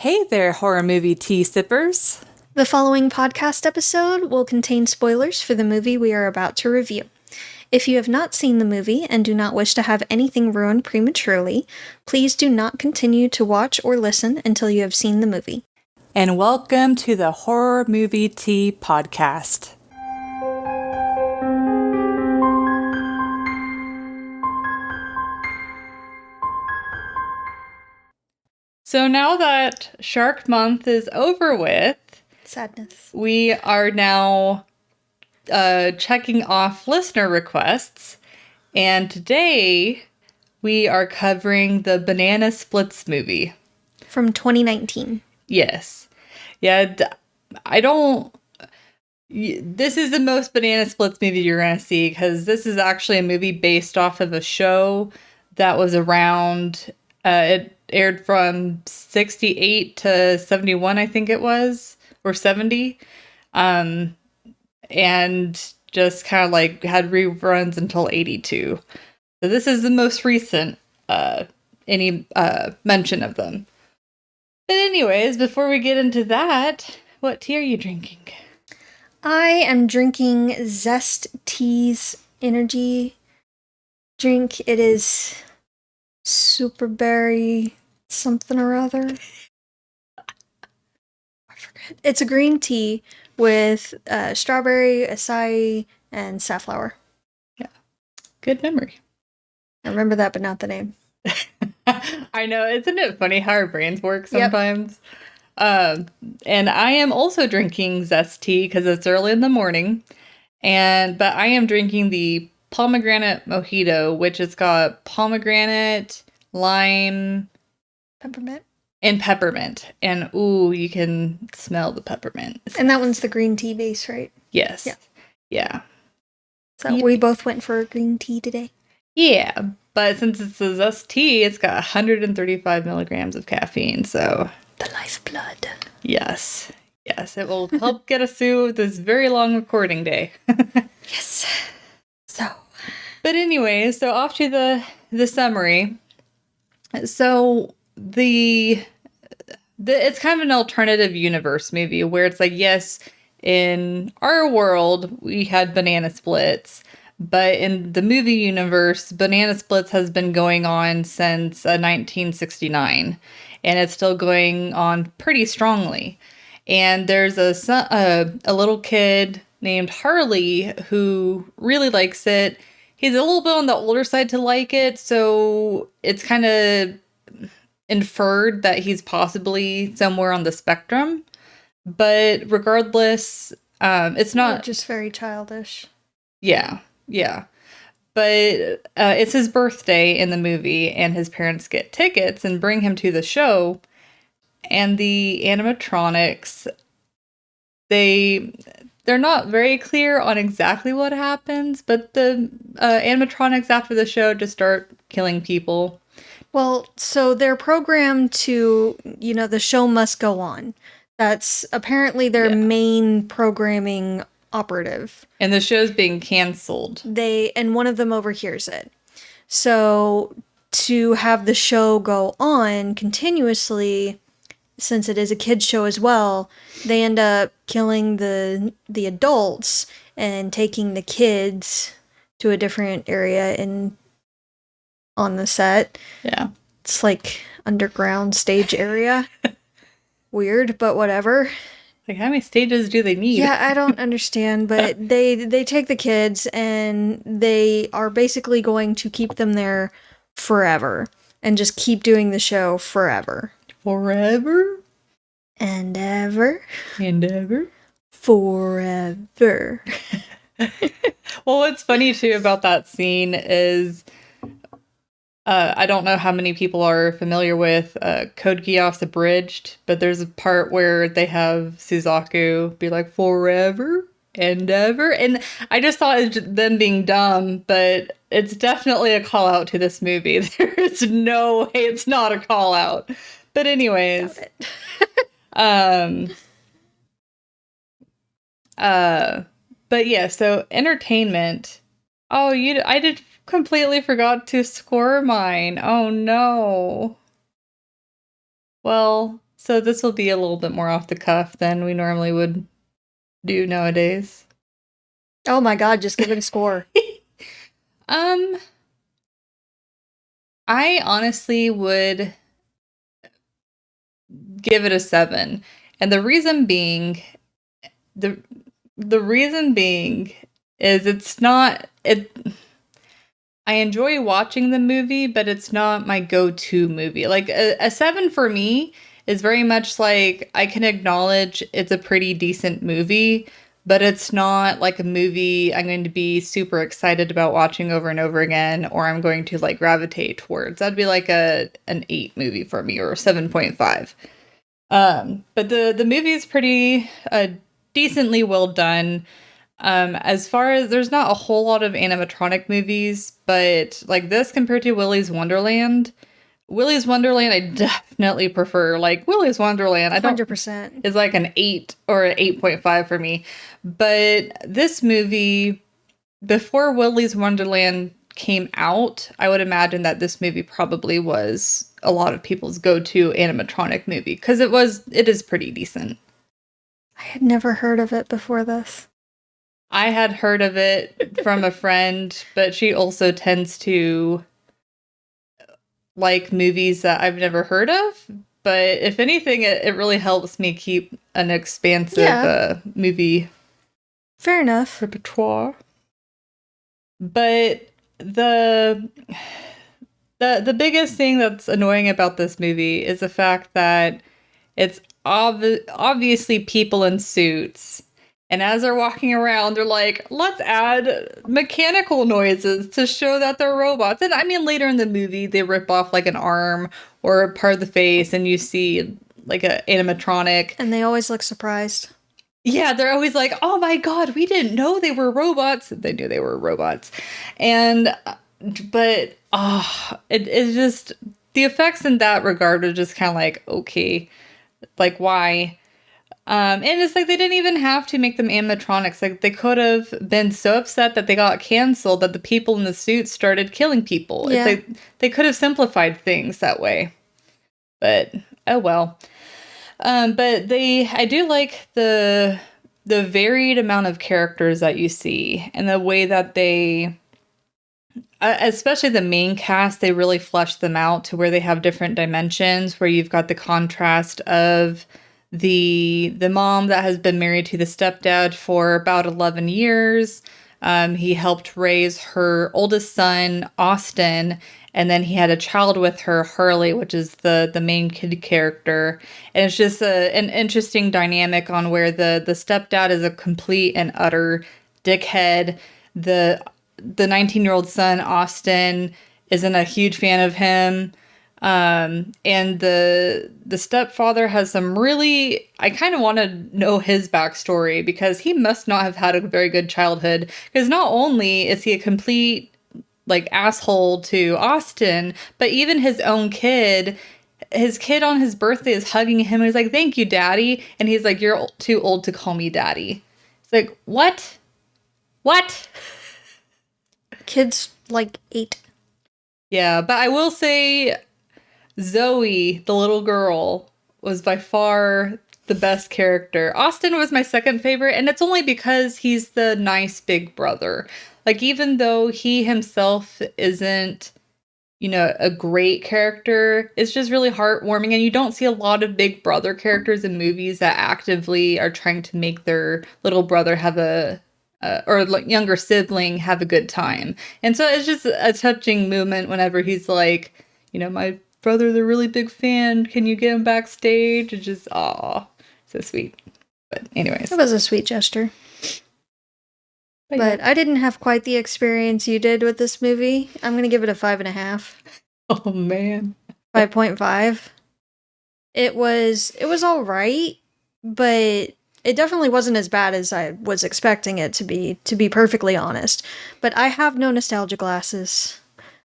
Hey there, horror movie tea sippers. The following podcast episode will contain spoilers for the movie we are about to review. If you have not seen the movie and do not wish to have anything ruined prematurely, please do not continue to watch or listen until you have seen the movie. And welcome to the Horror Movie Tea Podcast. So now that Shark Month is over with, Sadness. we are now checking off listener requests. And today we are covering the Banana Splits movie. From 2019. Yes. Yeah, this is the most Banana Splits movie you're going to see, because this is actually a movie based off of a show that was around, it aired from 68 to 71, I think it was, or 70, and just kind of like had reruns until 82. So this is the most recent any mention of them. But anyways, before we get into that, what tea are you drinking? I am drinking Zest Tea's energy drink. It is super berry something or other. I forget. It's a green tea with strawberry, acai, and safflower. Yeah. Good memory. I remember that, but not the name. I know, isn't it funny how our brains work sometimes? Yep. And I am also drinking Zest tea because it's early in the morning. But I am drinking the pomegranate mojito, which has got pomegranate, lime, peppermint. And peppermint. And ooh, you can smell the peppermint. And that one's the green tea base, right? Yes. Yeah. So we both went for green tea today. Yeah, but since it's a Zest tea, it's got 135 milligrams of caffeine, so... The lifeblood. Yes, it will help get us through this very long recording day. Yes. But anyway, so off to the summary. So it's kind of an alternative universe movie where it's like, yes, in our world, we had banana splits. But in the movie universe, Banana Splits has been going on since 1969, and it's still going on pretty strongly. And there's a little kid named Harley who really likes it. He's a little bit on the older side to like it, so it's kind of inferred that he's possibly somewhere on the spectrum. But regardless, it's not... just very childish. Yeah. But it's his birthday in the movie, and his parents get tickets and bring him to the show. And the animatronics, they're not very clear on exactly what happens, but the animatronics after the show just start killing people. Well, so they're programmed to, the show must go on. That's apparently their main programming operative. And the show's being canceled. And one of them overhears it. So to have the show go on continuously, since it is a kid's show as well, they end up killing the adults and taking the kids to a different area on the set. Yeah. It's like underground stage area. Weird, but whatever. Like, how many stages do they need? Yeah, I don't understand, but they take the kids and they are basically going to keep them there forever and just keep doing the show forever. Forever? And ever. And ever. Forever. Well, what's funny too about that scene is I don't know how many people are familiar with Code Geass Abridged, but there's a part where they have Suzaku be like, forever and ever. And I just thought it was them being dumb, but it's definitely a call out to this movie. There's no way it's not a call out. But anyways, but yeah, so entertainment. Oh, I did completely forgot to score mine. Oh no. Well, So this will be a little bit more off the cuff than we normally would do nowadays. Oh my god, just give it a score. Um, I honestly would give it a 7. And the the reason being is it's not it I enjoy watching the movie, but it's not my go-to movie. Like a 7 for me is very much like I can acknowledge it's a pretty decent movie, but it's not like a movie I'm going to be super excited about watching over and over again, or I'm going to like gravitate towards. That'd be like a an 8 movie for me, or a 7.5. But the movie is pretty decently well done. As far as there's not a whole lot of animatronic movies, but like this compared to Willy's Wonderland I definitely prefer. Like Willy's Wonderland, I don't 100%. is like an 8 or an 8.5 for me. But this movie, before Willy's Wonderland came out, I would imagine that this movie probably was a lot of people's go-to animatronic movie because it is pretty decent. I had never heard of it before this. I had heard of it from a friend, but she also tends to like movies that I've never heard of. But if anything, it really helps me keep an expansive Yeah. movie Fair enough. repertoire. But the the biggest thing that's annoying about this movie is the fact that it's obviously people in suits. And as they're walking around, they're like, let's add mechanical noises to show that they're robots. And I mean, later in the movie, they rip off like an arm or a part of the face, and you see like an animatronic. And they always look surprised. Yeah, they're always like, oh my God, we didn't know they were robots. They knew they were robots. And, but, it's just, the effects in that regard are just kind of like, okay, like why? And it's like they didn't even have to make them animatronics. Like they could have been so upset that they got canceled that the people in the suits started killing people. Yeah. It's like they could have simplified things that way. But oh well. But I do like the varied amount of characters that you see and the way that they especially the main cast, they really flesh them out to where they have different dimensions, where you've got the contrast of the mom that has been married to the stepdad for about 11 years. He helped raise her oldest son, Austin, and then he had a child with her, Harley, which is the main kid character. And it's just an interesting dynamic on where the stepdad is a complete and utter dickhead. The 19-year-old son, Austin, isn't a huge fan of him. And the stepfather has some really, I kind of want to know his backstory because he must not have had a very good childhood. Because not only is he a complete like asshole to Austin, but even his own kid, his kid on his birthday is hugging him and he's like, "Thank you, Daddy," and he's like, "You're too old to call me Daddy." It's like, what? What? Kid's like 8. Yeah, but I will say Zoe, the little girl, was by far the best character. Austin was my second favorite, and it's only because he's the nice big brother. Like, even though he himself isn't, a great character, it's just really heartwarming, and you don't see a lot of big brother characters in movies that actively are trying to make their little brother have or like younger sibling have a good time. And so it's just a touching moment whenever he's like, my brother's a really big fan. Can you get him backstage? It's just, aw, so sweet. But anyways. It was a sweet gesture. But Yeah. I didn't have quite the experience you did with this movie. I'm going to give it a 5.5. Oh, man. 5.5. It was all right, but it definitely wasn't as bad as I was expecting it to be perfectly honest. But I have no nostalgia glasses.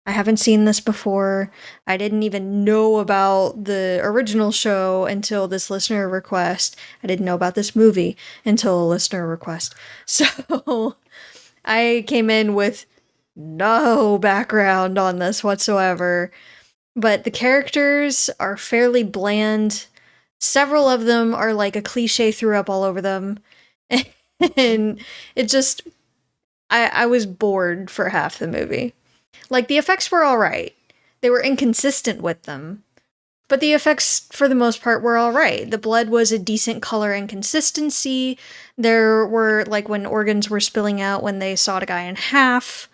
I haven't seen this before. I didn't even know about the original show until this listener request. I didn't know about this movie until a listener request. So I came in with no background on this whatsoever. But the characters are fairly bland. Several of them are like a cliche threw up all over them. And it just, I was bored for half the movie. Like, the effects were alright. They were inconsistent with them. But the effects, for the most part, were alright. The blood was a decent color and consistency. There were, like, when organs were spilling out when they sawed a guy in half.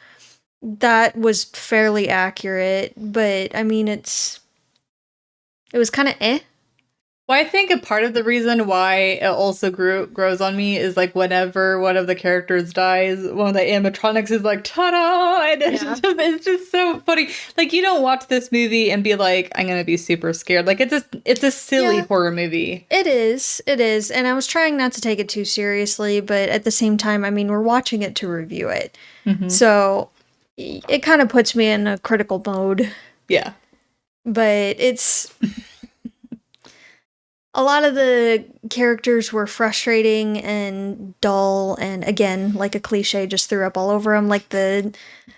That was fairly accurate. But, I mean, it was kind of eh. Well, I think a part of the reason why it also grows on me is like whenever one of the characters dies, one of the animatronics is like, ta-da! And it's just so funny. Like, you don't watch this movie and be like, I'm gonna be super scared. Like, it's a silly horror movie. It is. And I was trying not to take it too seriously, but at the same time, I mean, we're watching it to review it. Mm-hmm. So it kind of puts me in a critical mode. Yeah. But it's... A lot of the characters were frustrating and dull, and again, like a cliche, just threw up all over them. Like the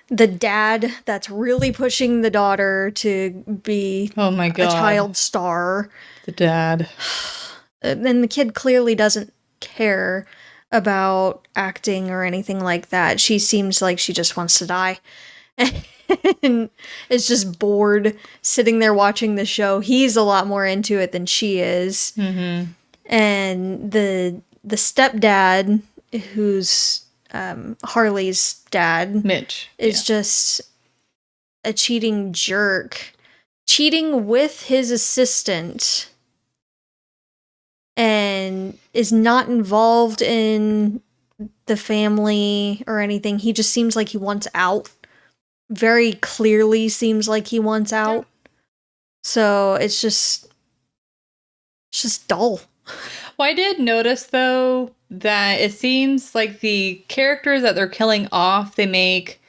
dad that's really pushing the daughter to be a child star. The dad. And the kid clearly doesn't care about acting or anything like that. She seems like she just wants to die. And is just bored sitting there watching the show. He's a lot more into it than she is. Mm-hmm. And the stepdad, who's Harley's dad, Mitch, is just a cheating jerk. Cheating with his assistant. And is not involved in the family or anything. He just seems like he wants out. Very clearly seems like he wants out. Yeah. So it's just dull. Well, I did notice though that it seems like the characters that they're killing off, they make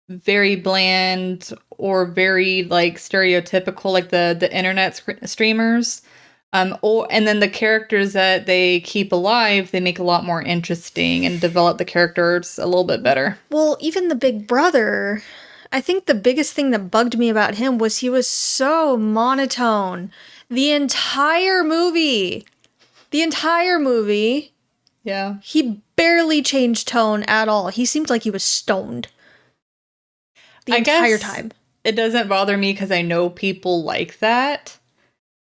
very bland or very like stereotypical, like the internet streamers. And then the characters that they keep alive, they make a lot more interesting and develop the characters a little bit better. Well, even the big brother, I think the biggest thing that bugged me about him was he was so monotone. The entire movie. Yeah. He barely changed tone at all. He seemed like he was stoned. The entire time. It doesn't bother me because I know people like that.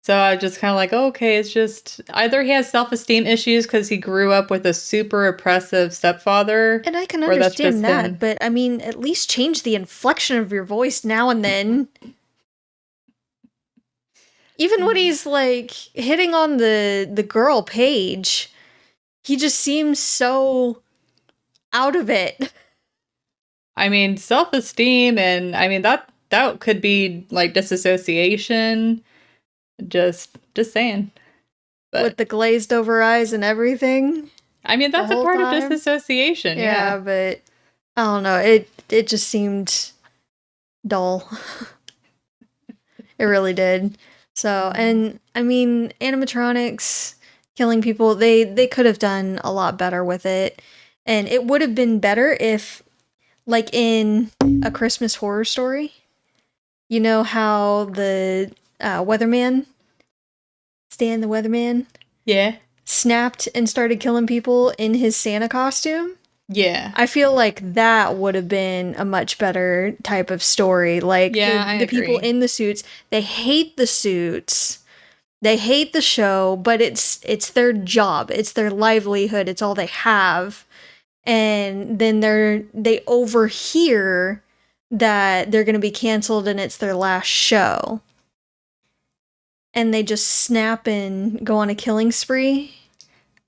So I just kind of like, oh, okay, it's just either he has self-esteem issues because he grew up with a super oppressive stepfather. And I can understand that, but I mean, at least change the inflection of your voice now and then. Even when he's like hitting on the girl Paige, he just seems so out of it. I mean, self-esteem, and I mean that could be like disassociation. Just saying. But with the glazed over eyes and everything. I mean, that's a part of disassociation. Yeah, but I don't know. It just seemed dull. It really did. So, and I mean, animatronics killing people, they could have done a lot better with it. And it would have been better if, like in A Christmas Horror Story, you know how the weatherman, Stan the weatherman, snapped and started killing people in his Santa costume. Yeah. I feel like that would have been a much better type of story. Like, the people in the suits, they hate the suits. They hate the show, but it's their job. It's their livelihood. It's all they have. And then they overhear that they're going to be canceled and it's their last show. And they just snap and go on a killing spree.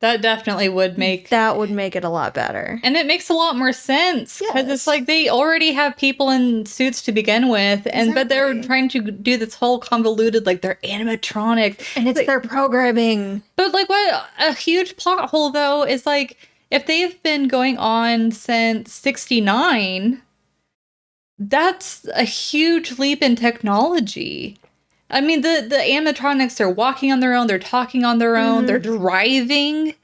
That definitely would make... That would make it a lot better. And it makes a lot more sense. Because it's like they already have people in suits to begin with. But they're trying to do this whole convoluted, like, they're animatronics. And it's like, their programming. But, like, what a huge plot hole, though, is, like, if they've been going on since 1969, that's a huge leap in technology. I mean, the animatronics are walking on their own, they're talking on their own, they're driving.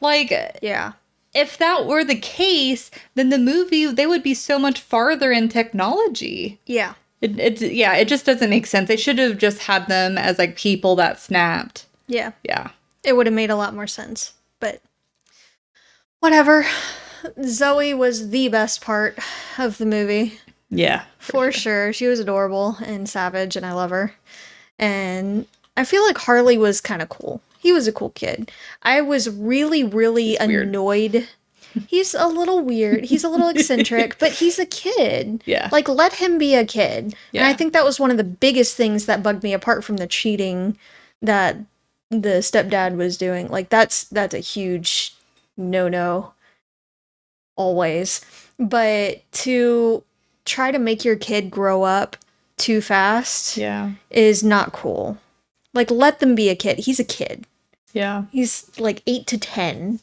Like, if that were the case, then the movie, they would be so much farther in technology. Yeah. It just doesn't make sense. They should have just had them as, like, people that snapped. Yeah. Yeah. It would have made a lot more sense. But whatever. Zoe was the best part of the movie. Yeah. For sure. She was adorable and savage, and I love her. And I feel like Harley was kind of cool. He was a cool kid. I was really, really He's weird. annoyed. He's a little weird. He's a little eccentric, but he's a kid. Yeah. Like, let him be a kid. And I Yeah. think that was one of the biggest things that bugged me apart from the cheating that the stepdad was doing. Like, that's a huge no-no always. But to try to make your kid grow up too fast Yeah. is not cool. Like, let them be a kid. He's a kid. Yeah. He's like 8 to 10.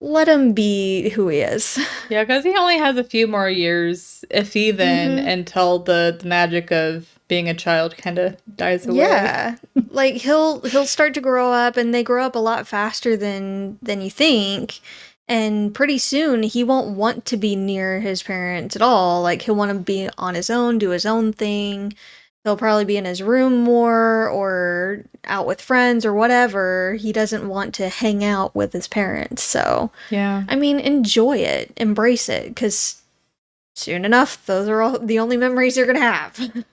Let him be who he is. Yeah, because he only has a few more years, if even, until the magic of being a child kind of dies away. Yeah. Like he'll start to grow up, and they grow up a lot faster than you think. And pretty soon he won't want to be near his parents at all. Like he'll want to be on his own, do his own thing. He'll probably be in his room more or out with friends or whatever. He doesn't want to hang out with his parents. So, Yeah. I mean, enjoy it, embrace it, because soon enough, those are all the only memories you're going to have.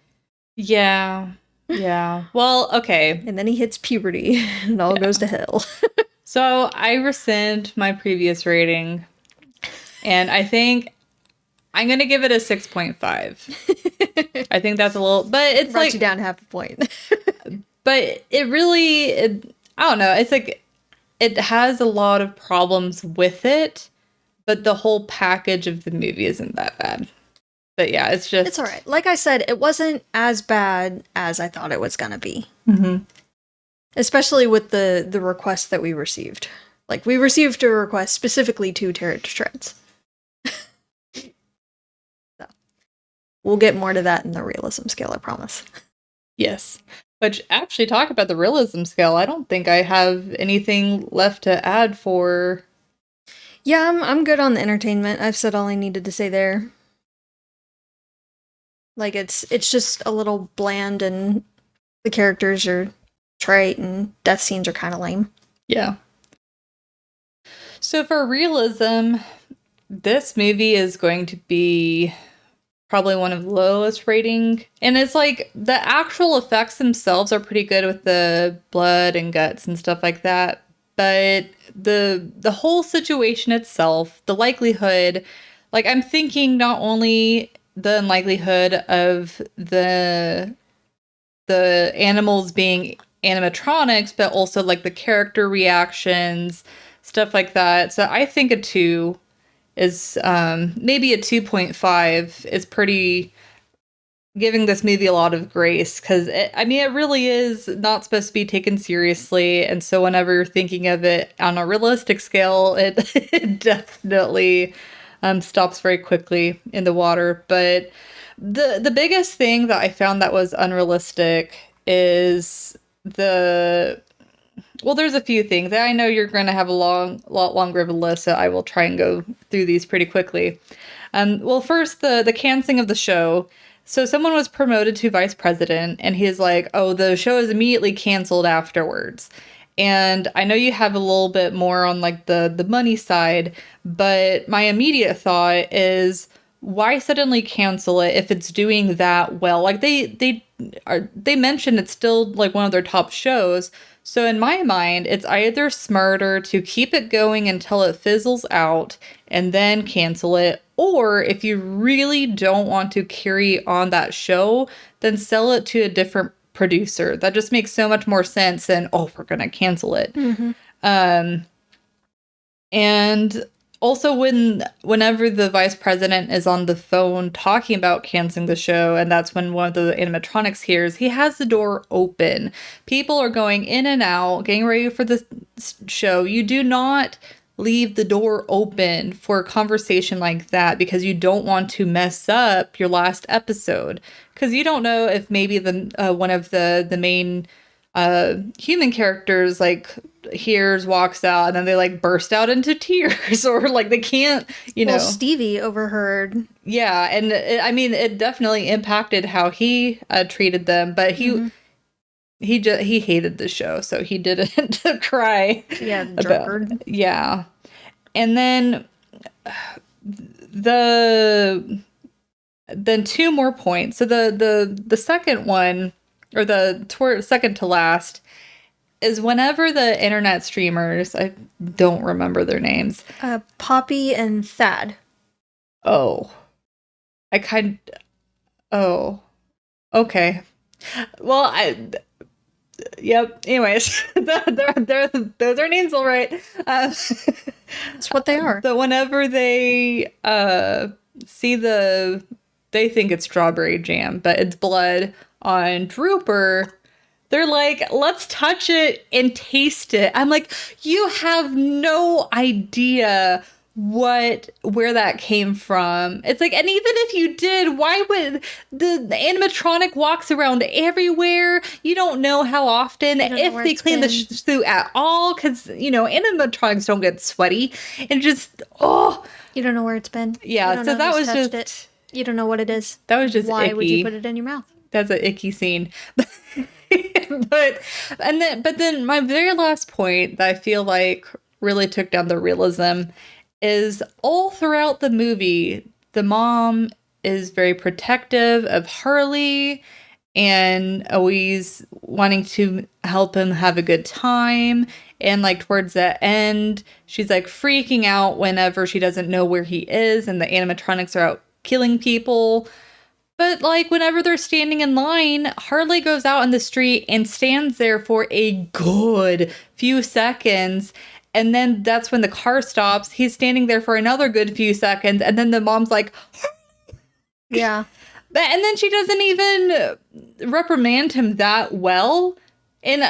Yeah. Yeah. Well, okay. And then he hits puberty and it all goes to hell. So I rescind my previous rating, and I think I'm going to give it a 6.5. I think that's a little, but it's Brought like, you down half a point. but it really, I don't know. It's like, it has a lot of problems with it, but the whole package of the movie isn't that bad. But yeah, it's just... It's all right. Like I said, it wasn't as bad as I thought it was going to be. Mm-hmm. Especially with the request that we received. Like, we received a request specifically to tear it to shreds. So, we'll get more to that in the realism scale, I promise. Yes. But actually, talk about the realism scale. I don't think I have anything left to add for... Yeah, I'm good on the entertainment. I've said all I needed to say there. Like, it's just a little bland, and the characters are trite, and death scenes are kind of lame. Yeah. So for realism, this movie is going to be probably one of the lowest rating. And it's like the actual effects themselves are pretty good with the blood and guts and stuff like that. But the whole situation itself, the likelihood, like I'm thinking not only the unlikelihood of the animals being animatronics, but also like the character reactions, stuff like that. So I think a 2 is maybe a 2.5 is pretty giving this movie a lot of grace, because it really is not supposed to be taken seriously, and so whenever you're thinking of it on a realistic scale, it definitely stops very quickly in the water. But the biggest thing that I found that was unrealistic is there's a few things. I know you're going to have a lot longer of a list, so I will try and go through these pretty quickly. Well, first, the canceling of the show. So someone was promoted to vice president, and he's like, oh, the show is immediately canceled afterwards. And I know you have a little bit more on like the money side, but my immediate thought is, why suddenly cancel it if it's doing that well? Like they mentioned it's still like one of their top shows. So in my mind, it's either smarter to keep it going until it fizzles out and then cancel it, or if you really don't want to carry on that show, then sell it to a different producer. That just makes so much more sense than, oh, we're gonna cancel it. Mm-hmm. And also whenever the vice president is on the phone talking about canceling the show, and that's when one of the animatronics hears, he has the door open. People are going in and out, getting ready for the show. You do not leave the door open for a conversation like that because you don't want to mess up your last episode. Because you don't know if maybe the one of the main human characters like hears, walks out, and then they like burst out into tears, or like they can't, Well, Stevie overheard. Yeah, and it definitely impacted how he treated them, but he hated the show, so he didn't cry Yeah, about drunkard. yeah. And then the then two more points. So the second one, or second to last, is whenever the internet streamers, I don't remember their names. Poppy and Thad. Oh, I kind. Oh, okay. Well, yep. Anyways, those are names, all right. That's what they are. But whenever they see they think it's strawberry jam, but it's blood on Drooper. They're like, let's touch it and taste it. I'm like, you have no idea where that came from. It's like, and even if you did, why would the animatronic walks around everywhere? You don't know how often, don't know if where they it's clean the been. suit at all, because animatronics don't get sweaty, and oh You don't know where it's been. yeah. You don't So know that who's was touched just it. You don't know what it is. that was just Why would you icky. put it in your mouth? That's an icky scene. But then my very last point that I feel like really took down the realism is all throughout the movie, the mom is very protective of Harley and always wanting to help him have a good time. And like towards the end, she's like freaking out whenever she doesn't know where he is and the animatronics are out killing people. But like whenever they're standing in line, Harley goes out in the street and stands there for a good few seconds. And then that's when the car stops. He's standing there for another good few seconds. And then the mom's like, Yeah. and then she doesn't even reprimand him that well. And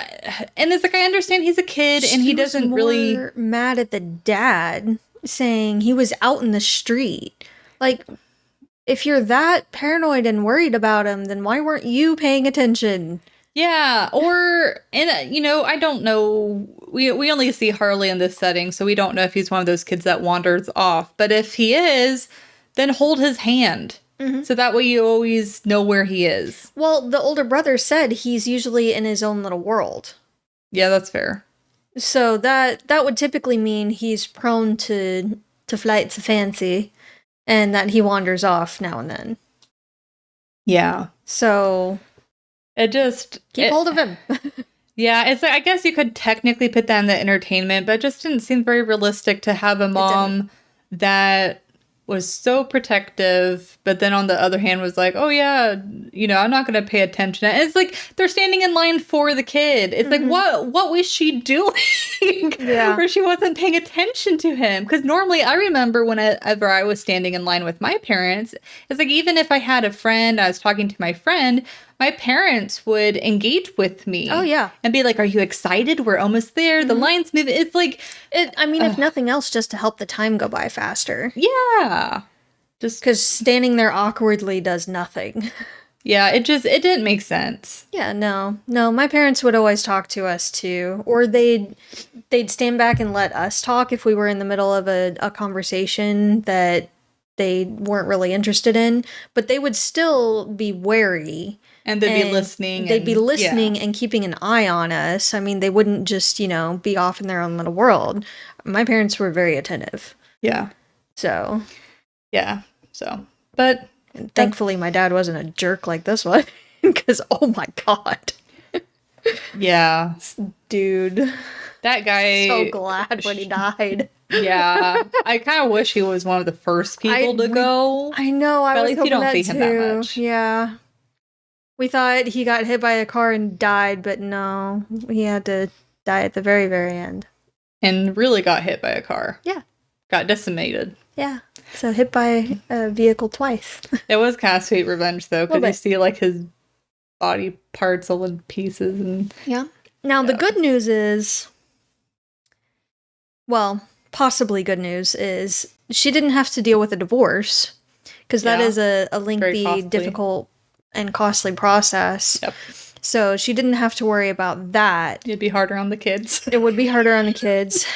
it's like, I understand he's a kid and he doesn't was really. more mad at the dad saying he was out in the street. Like, if you're that paranoid and worried about him, then why weren't you paying attention? Yeah, I don't know. We only see Harley in this setting, so we don't know if he's one of those kids that wanders off. But if he is, then hold his hand. So that way you always know where he is. Well, the older brother said he's usually in his own little world. Yeah, that's fair. So that would typically mean he's prone to flights of fancy and that he wanders off now and then. Yeah. So keep hold of him. Yeah, it's like, I guess you could technically put that in the entertainment, but it just didn't seem very realistic to have a mom that was so protective, but then on the other hand was like, oh yeah, I'm not going to pay attention. And it's like they're standing in line for the kid. It's like, what was she doing? Yeah. Or she wasn't paying attention to him. Because normally I remember whenever I was standing in line with my parents, it's like, even if I had a friend, I was talking to my friend, my parents would engage with me. Oh, yeah. And be like, are you excited? We're almost there. The line's moving. It's like... if nothing else, just to help the time go by faster. Yeah. Just... Because standing there awkwardly does nothing. Yeah, it didn't make sense. Yeah, no. My parents would always talk to us too. Or they'd stand back and let us talk if we were in the middle of a conversation that they weren't really interested in. But they would still be wary. And they'd be listening. They'd be listening and keeping an eye on us. I mean, they wouldn't just, be off in their own little world. My parents were very attentive. Yeah. So. Yeah. So. But. And thankfully, my dad wasn't a jerk like this one. Because, oh my God. Yeah. Dude. That guy. So glad when he died. Yeah. I kind of wish he was one of the first people to go. I know. I but was at least you don't see him that much. Yeah. We thought he got hit by a car and died, but no. He had to die at the very, very end. And really got hit by a car. Yeah. Got decimated. Yeah. So hit by a vehicle twice. It was kind of sweet revenge, though, because you see, like, his body parts all in pieces. And yeah. Now, the good news is... Well, possibly good news is she didn't have to deal with a divorce. Because that is a lengthy, difficult, and costly process. Yep. So she didn't have to worry about that. It'd be harder on the kids. It would be harder on the kids.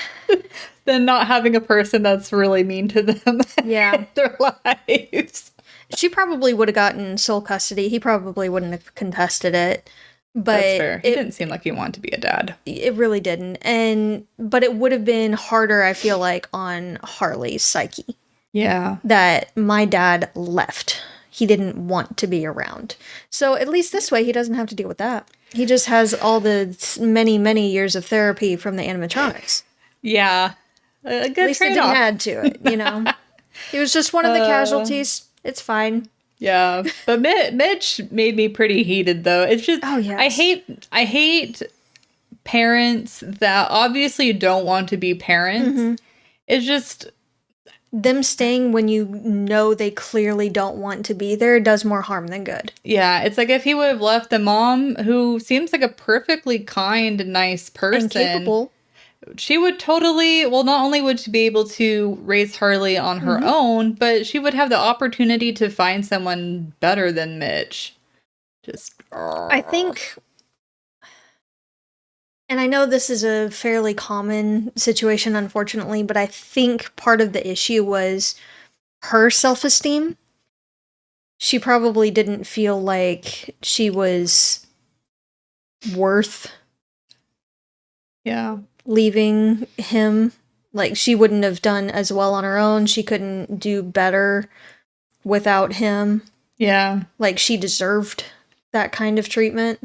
Than not having a person that's really mean to them. Yeah. In their lives. She probably would have gotten sole custody. He probably wouldn't have contested it. That's But fair. He didn't seem like he wanted to be a dad. it really didn't. But it would have been harder, I feel like, on Harley's psyche. Yeah. That my dad left. He didn't want to be around. So at least this way, he doesn't have to deal with that. He just has all the many, many years of therapy from the animatronics. Yeah. A good At least it didn't trade-off. add to it, you know? He was just one of the casualties. It's fine. Yeah. But Mitch made me pretty heated, though. It's just, Oh, yes. I hate parents that obviously don't want to be parents. It's just, Them staying when you know they clearly don't want to be there does more harm than good. yeah, it's like if he would have left the mom, who seems like a perfectly kind and nice person, And capable. she would totally, well, not only would she be able to raise Harley on her own, but she would have the opportunity to find someone better than Mitch. Just, I think, and I know this is a fairly common situation, unfortunately, but I think part of the issue was her self-esteem. She probably didn't feel like she was worth yeah. leaving him. Like, she wouldn't have done as well on her own. She couldn't do better without him. Yeah. Like, she deserved that kind of treatment.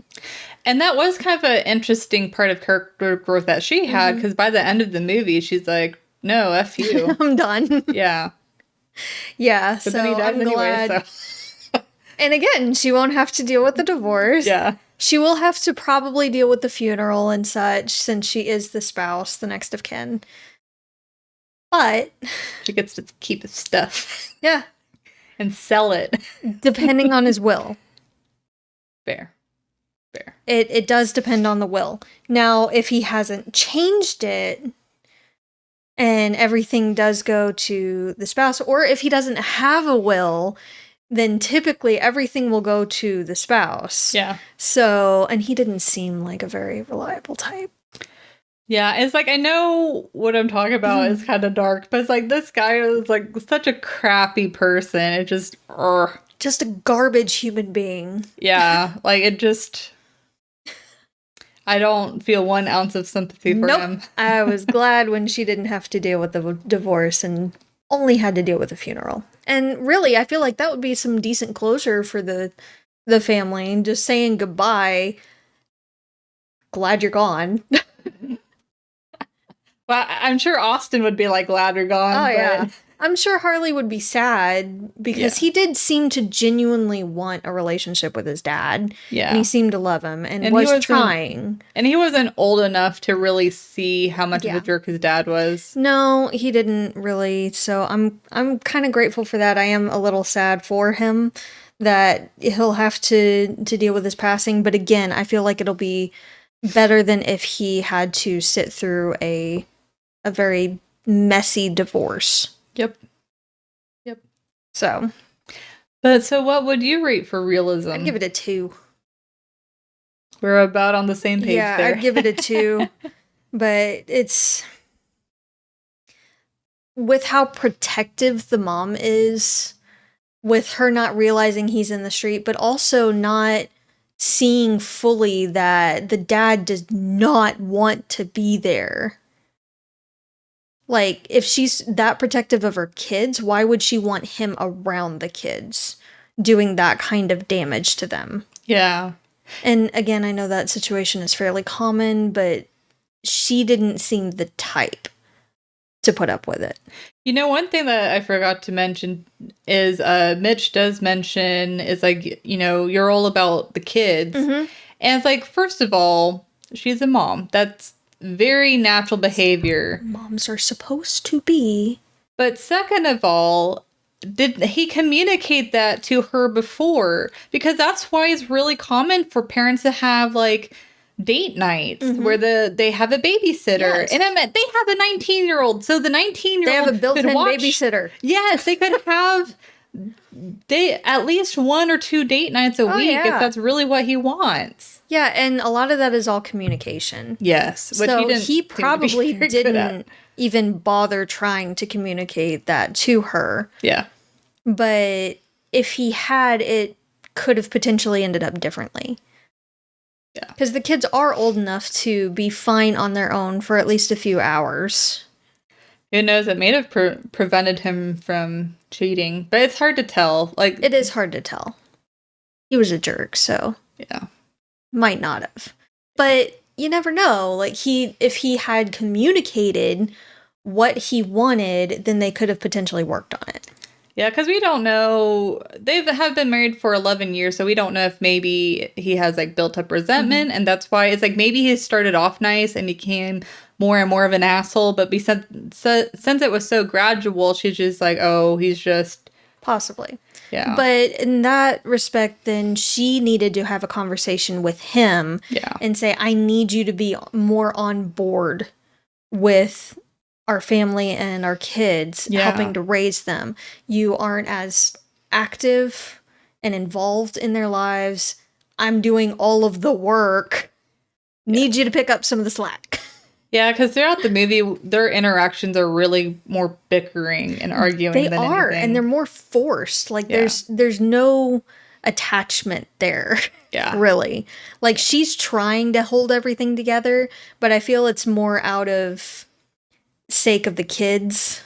And that was kind of an interesting part of character growth that she had, because by the end of the movie, she's like, no, F you. I'm done. Yeah. Yeah, But so then he dies I'm anyway, glad. so. And again, she won't have to deal with the divorce. Yeah. She will have to probably deal with the funeral and such, since she is the spouse, the next of kin. But She gets to keep his stuff yeah, and sell it. depending on his will. Fair. Fair. It does depend on the will. Now, if he hasn't changed it and everything does go to the spouse, or if he doesn't have a will, then typically everything will go to the spouse. Yeah. So, and he didn't seem like a very reliable type. Yeah, it's like, I know what I'm talking about is kind of dark, but it's like, this guy is like such a crappy person. It just, Just a garbage human being. yeah, like it just, I don't feel 1 ounce of sympathy for him. I was glad when she didn't have to deal with the divorce and only had to deal with the funeral. And really, I feel like that would be some decent closure for the family. And just saying goodbye. Glad you're gone. Well, I'm sure Austin would be like glad you're gone. Oh, but yeah. I'm sure Harley would be sad because he did seem to genuinely want a relationship with his dad. Yeah. And he seemed to love him and And he was wasn't- trying. And he wasn't old enough to really see how much of Yeah. a jerk his dad was. No, he didn't really. So I'm kind of grateful for that. I am a little sad for him that he'll have to deal with his passing, but again, I feel like it'll be better than if he had to sit through a very messy divorce. Yep. So, But so what would you rate for realism? I'd give it a 2. We're about on the same page Yeah, there. I'd give it a 2. But it's with how protective the mom is, with her not realizing he's in the street, but also not seeing fully that the dad does not want to be there. Like, if she's that protective of her kids, why would she want him around the kids doing that kind of damage to them? Yeah. And again, I know that situation is fairly common, but she didn't seem the type to put up with it. You know, one thing that I forgot to mention is Mitch does mention is like, you know, you're all about the kids. Mm-hmm. And it's like, first of all, she's a mom. That's very natural behavior. Moms are supposed to be. But second of all, did he communicate that to her before? Because that's why it's really common for parents to have like date nights where they have a babysitter. Yes. And I meant they have a 19-year-old. So the 19-year-old They have a built-in could watch, babysitter. Yes, they could have at least 1 or 2 date nights a week yeah. if that's really what he wants. Yeah, and a lot of that is all communication. Yes, which So he didn't he seem to be probably very good at. didn't even bother trying to communicate that to her. Yeah. But if he had, it could have potentially ended up differently. Yeah. Because the kids are old enough to be fine on their own for at least a few hours. Who knows? It may have prevented him from cheating, but it's hard to tell. Like, It is hard to tell. He was a jerk, so yeah. might not have. But you never know. Like, if he had communicated what he wanted, then they could have potentially worked on it. Yeah, because we don't know. They have been married for 11 years, so we don't know if maybe he has like built up resentment, and that's why it's like maybe he started off nice and became more and more of an asshole. But since it was so gradual, she's just like, oh, he's just Possibly. yeah. But in that respect, then she needed to have a conversation with him Yeah. and say, I need you to be more on board with our family and our kids, helping to raise them. You aren't as active and involved in their lives. I'm doing all of the work. Need you to pick up some of the slack. Yeah, because throughout the movie, their interactions are really more bickering and arguing They than are, anything. and they're more forced. Like Yeah. there's no attachment there. Yeah. Really. Like she's trying to hold everything together, but I feel it's more out of sake of the kids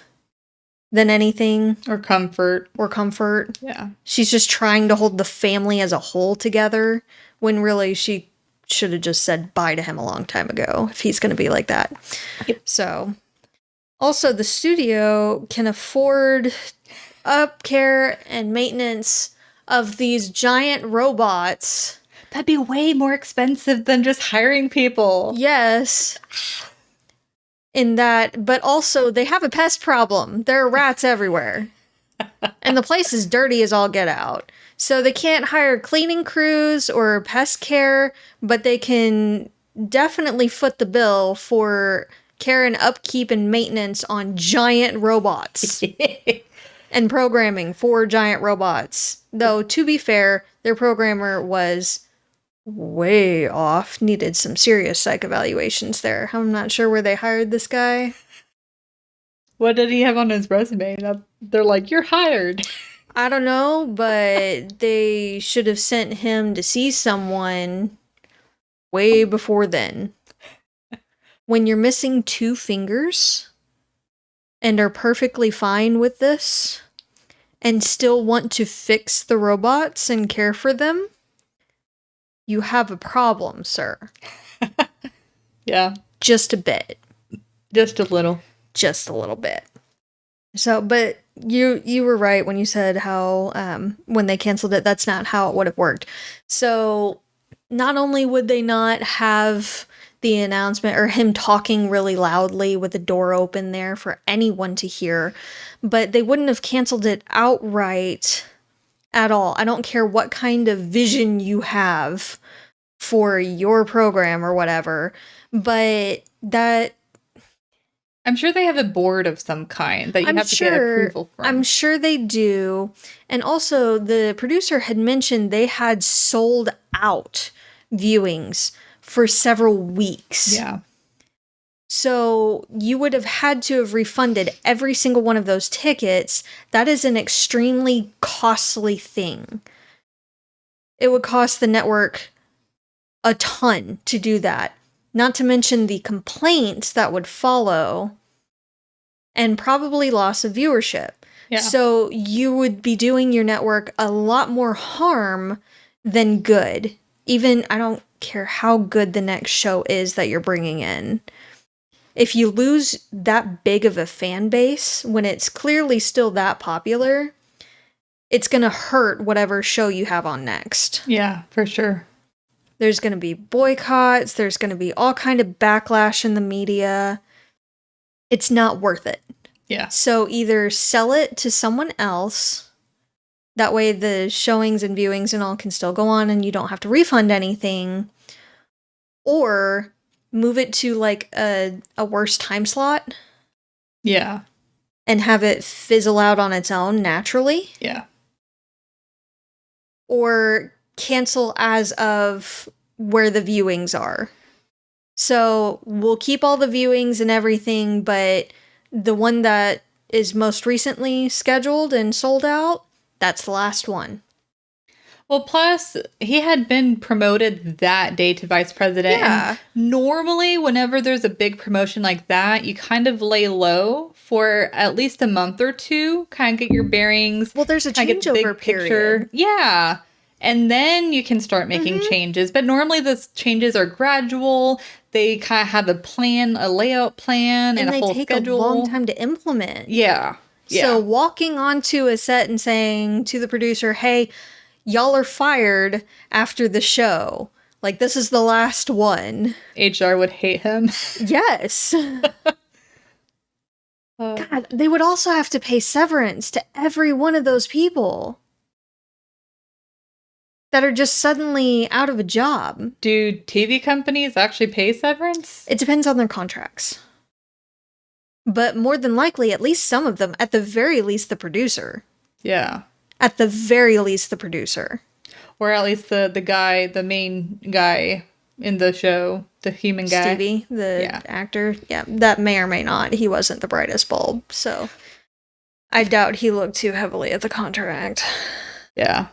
than anything. Or comfort. Or comfort. Yeah. She's just trying to hold the family as a whole together when really she should have just said bye to him a long time ago if he's going to be like that. Yep. So, also the studio can afford up care and maintenance of these giant robots. That'd be way more expensive than just hiring people. Yes. In that, but also they have a pest problem. There are rats everywhere. And the place is dirty as all get out. So they can't hire cleaning crews or pest care, but they can definitely foot the bill for care and upkeep and maintenance on giant robots. And programming for giant robots. Though, to be fair, their programmer was way off. Needed some serious psych evaluations there. I'm not sure where they hired this guy. What did he have on his resume? They're like, you're hired. I don't know, but they should have sent him to see someone way before then. When you're missing 2 fingers and are perfectly fine with this and still want to fix the robots and care for them, you have a problem, sir. Yeah. Just a bit. Just a little. Just a little bit. So, but you were right when you said how when they canceled it, that's not how it would have worked. So, not only would they not have the announcement or him talking really loudly with the door open there for anyone to hear, but they wouldn't have canceled it outright at all. I don't care what kind of vision you have for your program or whatever, but that I'm sure they have a board of some kind that you have to get approval from. I'm sure they do. And also, the producer had mentioned they had sold out viewings for several weeks. Yeah. So you would have had to have refunded every single one of those tickets. That is an extremely costly thing. It would cost the network a ton to do that. Not to mention the complaints that would follow and probably loss of viewership. Yeah. So you would be doing your network a lot more harm than good. Even, I don't care how good the next show is that you're bringing in. If you lose that big of a fan base when it's clearly still that popular, it's going to hurt whatever show you have on next. Yeah, for sure. There's going to be boycotts. There's going to be all kind of backlash in the media. It's not worth it. Yeah. So either sell it to someone else. That way the showings and viewings and all can still go on and you don't have to refund anything. Or move it to like a worse time slot. Yeah. And have it fizzle out on its own naturally. Yeah. Or cancel as of where the viewings are. So we'll keep all the viewings and everything, but the one that is most recently scheduled and sold out, that's the last one. Well, plus he had been promoted that day to vice president, and Yeah. normally whenever there's a big promotion like that, you kind of lay low for at least a month or two, kind of get your bearings, Well, there's a kind of get the changeover big picture. period. Yeah. And then you can start making Mm-hmm. changes. But normally those changes are gradual. They kind of have a plan, a layout plan, and And a they whole take a long schedule. time to implement. Yeah. So Yeah. walking onto a set and saying to the producer, hey, y'all are fired after the show. Like, this is the last one. HR would hate him. Yes. Uh, God, they would also have to pay severance to every one of those people that are just suddenly out of a job. do TV companies actually pay severance? It depends on their contracts. But more than likely, at least some of them, at the very least, the producer. Yeah. At the very least, the producer. Or at least the guy, the main guy in the show, the human guy. Stevie, the Yeah. actor. Yeah, that may or may not. He wasn't the brightest bulb, so I doubt he looked too heavily at the contract. Yeah.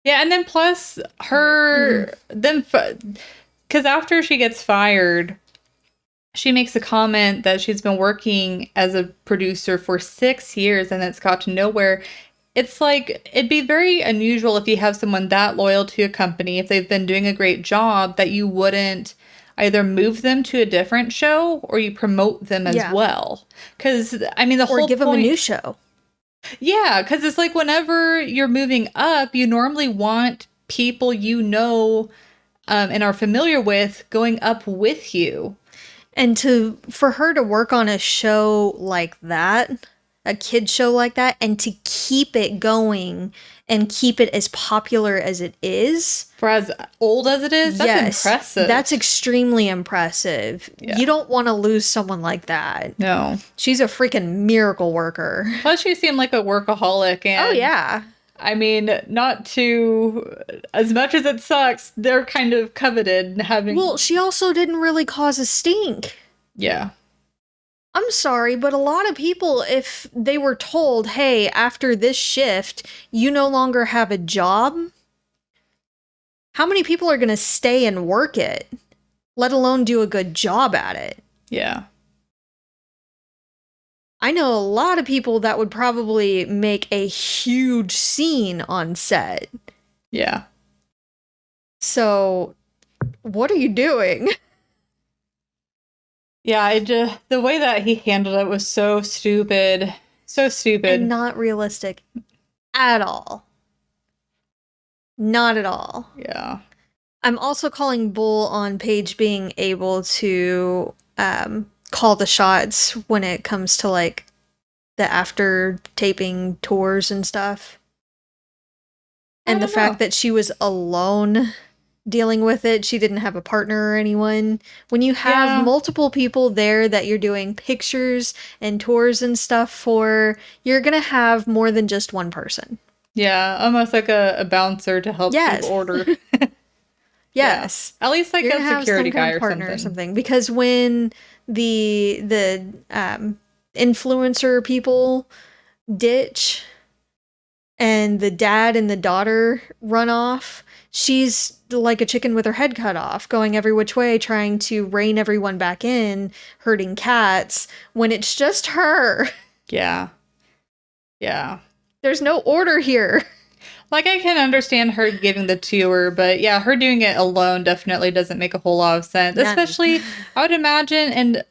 Yeah, and then plus her, then, because after she gets fired, she makes a comment that she's been working as a producer for 6 years and it's got to nowhere. It's like, it'd be very unusual if you have someone that loyal to a company, if they've been doing a great job, that you wouldn't either move them to a different show or you promote them as Yeah. well. Because, I mean, the Or whole give them a point. new show. Yeah, because it's like whenever you're moving up, you normally want people you know and are familiar with going up with you. And for her to work on a show like that, a kid show like that, and to keep it going and keep it as popular as it is. For as old as it is, that's impressive. That's extremely impressive. Yeah. You don't want to lose someone like that. No. She's a freaking miracle worker. Plus, she seemed like a workaholic. And Oh, yeah. I mean, not to, as much as it sucks, they're kind of coveted having. Well, she also didn't really cause a stink. Yeah. I'm sorry, but a lot of people, if they were told, hey, after this shift, you no longer have a job, how many people are going to stay and work it, let alone do a good job at it? Yeah. I know a lot of people that would probably make a huge scene on set. Yeah. So, what are you doing? Yeah, the way that he handled it was so stupid. So stupid. And not realistic at all. Not at all. Yeah. I'm also calling bull on Paige being able to call the shots when it comes to like the after taping tours and stuff. And the fact that she was alone dealing with it. She didn't have a partner or anyone. When you have multiple people there that you're doing pictures and tours and stuff for, you're going to have more than just one person. Yeah, almost like a bouncer to help Yes. keep order. Yes. Yeah. At least like You're a gonna have security some kind guy of or partner something. Because when the influencer people ditch and the dad and the daughter run off, she's like a chicken with her head cut off, going every which way, trying to rein everyone back in, herding cats, when it's just her. Yeah. Yeah. There's no order here. Like, I can understand her giving the tour, but yeah, her doing it alone definitely doesn't make a whole lot of sense. None. Especially, I would imagine, and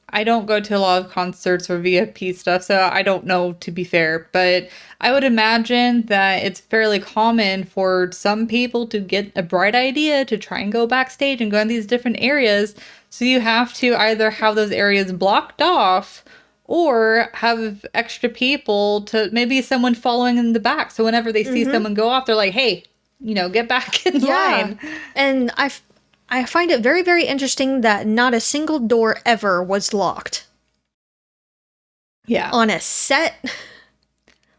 I don't go to a lot of concerts or VIP stuff, so I don't know, to be fair, but I would imagine that it's fairly common for some people to get a bright idea to try and go backstage and go in these different areas. So you have to either have those areas blocked off or have extra people, to maybe someone following in the back. So whenever they see someone go off, they're like, hey, get back in line. And I find it very, very interesting that not a single door ever was locked. Yeah. On a set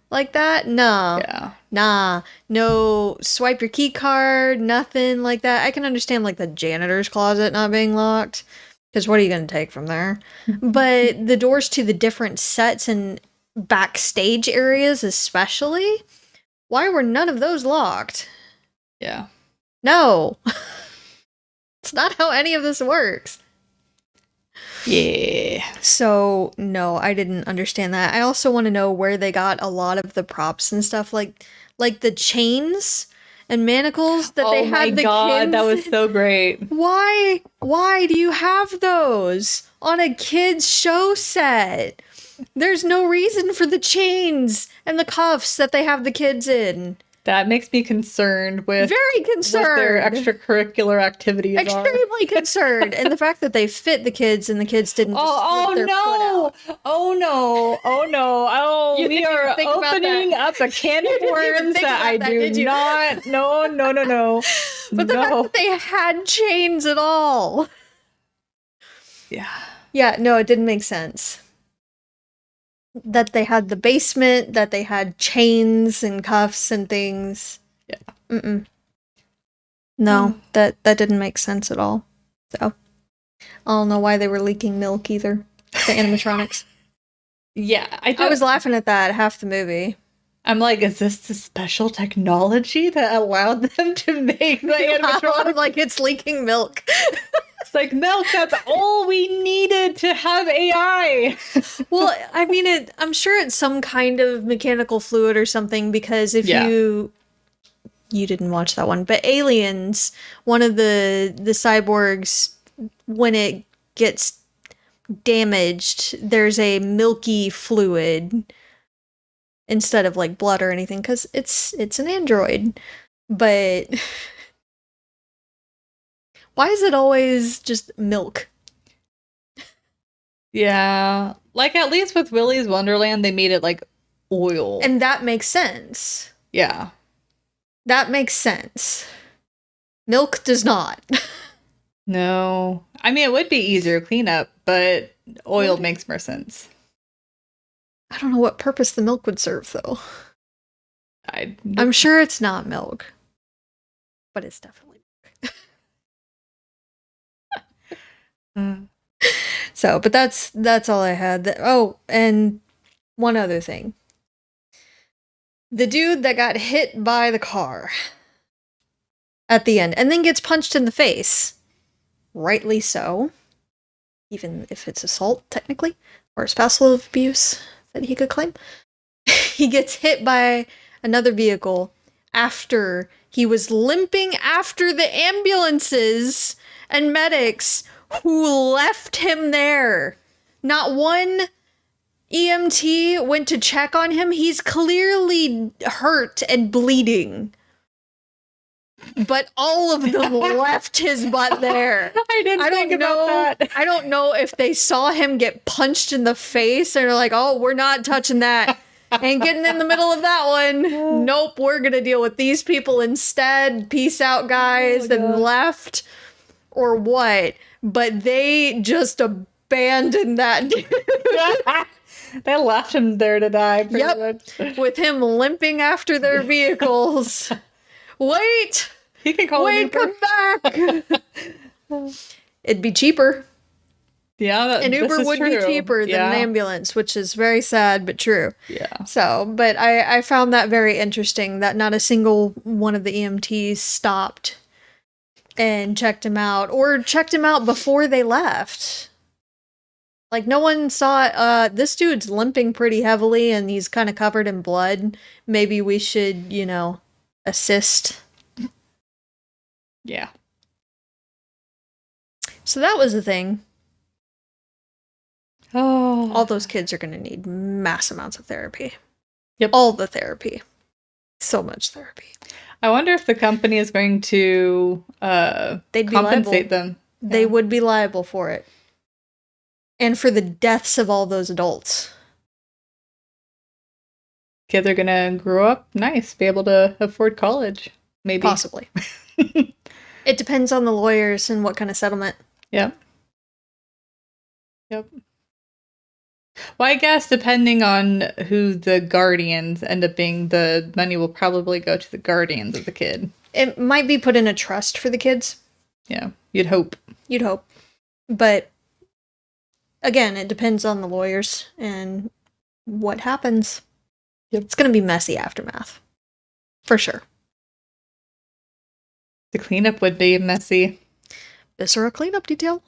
like that? No. Yeah. Nah. No swipe your key card, nothing like that. I can understand like the janitor's closet not being locked, because what are you going to take from there? But the doors to the different sets and backstage areas especially Why were none of those locked? Yeah. No. It's not how any of this works. Yeah. So, no, I didn't understand that. I also want to know where they got a lot of the props and stuff, like the chains and manacles that they Oh my had the god, that kids. was so great. Why do you have those on a kids show set? There's no reason for the chains and the cuffs that they have the kids in. That makes me concerned with Very concerned. what their extracurricular activities are. Extremely concerned. And the fact that they fit the kids and the kids didn't just slip their foot out. Oh no! Oh no! Oh, You we didn't are even think about opening that. up a can You of didn't even worms think that about I that, do did you? not. No. But the fact that they had chains at all. Yeah. Yeah, no, it didn't make sense. That they had the basement, that they had chains and cuffs and things. Yeah. Mm-mm. No, that didn't make sense at all. So, I don't know why they were leaking milk either. The animatronics. Yeah, I was laughing at that half the movie. I'm like, is this the special technology that allowed them to make the animatronic? Like it's leaking milk. It's like, milk, that's all we needed to have AI. Well, I mean, I'm sure it's some kind of mechanical fluid or something, because if you didn't watch that one, but Aliens, one of the cyborgs, when it gets damaged, there's a milky fluid instead of like blood or anything, because it's an android. But why is it always just milk? Yeah. Like, at least with Willy's Wonderland, they made it like oil. And that makes sense. Yeah. That makes sense. Milk does not. No. I mean, it would be easier cleanup, but oil makes more sense. I don't know what purpose the milk would serve, though. I'm I'm sure it's not milk. But it's definitely milk. So, but that's all I had. Oh, and one other thing. The dude that got hit by the car at the end and then gets punched in the face. Rightly so. Even if it's assault, technically, or spousal abuse that he could claim. He gets hit by another vehicle after he was limping after the ambulances and medics who left him there. Not one EMT went to check on him. He's clearly hurt and bleeding. But all of them left his butt there. I didn't think about that. I don't know if they saw him get punched in the face and they're like, oh, we're not touching that. Ain't getting in the middle of that one. Nope, we're gonna deal with these people instead. Peace out, guys, and left. Or what? But they just abandoned that dude. They left him there to die. Yep, with him limping after their vehicles. Wait! He can call Wait, come back! It'd be cheaper. Yeah, An Uber would be cheaper than an ambulance, which is very sad, but true. Yeah. So, but I found that very interesting that not a single one of the EMTs stopped and checked him out, or checked him out before they left. Like, no one saw, this dude's limping pretty heavily and he's kind of covered in blood. Maybe we should, assist. Yeah. So that was the thing. Oh. All those kids are going to need mass amounts of therapy. Yep. All the therapy. So much therapy. I wonder if the company is going to They'd be compensate liable. them. They would be liable for it. And for the deaths of all those adults. Kids are gonna grow up nice, be able to afford college. Maybe. Possibly. It depends on the lawyers and what kind of settlement. Yep. Well, I guess depending on who the guardians end up being, the money will probably go to the guardians of the kid. It might be put in a trust for the kids. Yeah, you'd hope. You'd hope. But again, it depends on the lawyers and what happens. Yep. It's going to be messy aftermath. For sure. The cleanup would be messy. Viscera cleanup detail.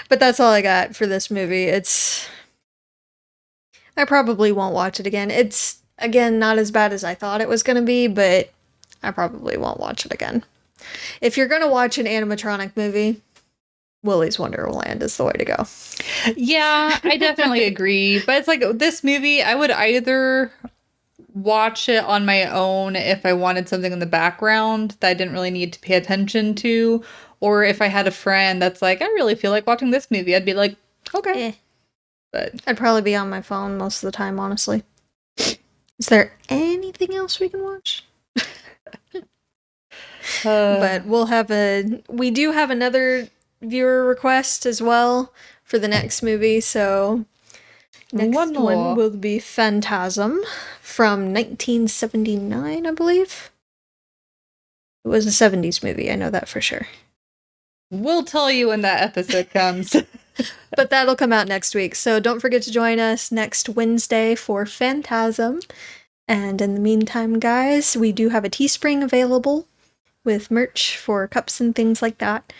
But that's all I got for this movie. I probably won't watch it again. It's, again, not as bad as I thought it was going to be, but I probably won't watch it again. If you're going to watch an animatronic movie, Willy's Wonderland is the way to go. Yeah, I definitely agree. But it's like this movie, I would either watch it on my own if I wanted something in the background that I didn't really need to pay attention to, or if I had a friend that's like, I really feel like watching this movie, I'd be like, okay. Eh. But I'd probably be on my phone most of the time, honestly. Is there anything else we can watch? But we do have another viewer request as well for the next movie, so next one more. one will be Phantasm from 1979, I believe. It was a 70s movie, I know that for sure. We'll tell you when that episode comes. But that'll come out next week, so don't forget to join us next Wednesday for Phantasm. And in the meantime, guys, we do have a Teespring available with merch for cups and things like that.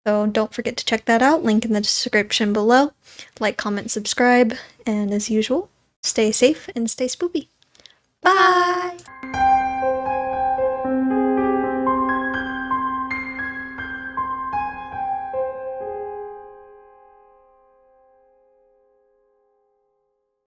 So don't forget to check that out. Link in the description below. Like, comment, subscribe, and as usual, stay safe and stay spoopy. Bye!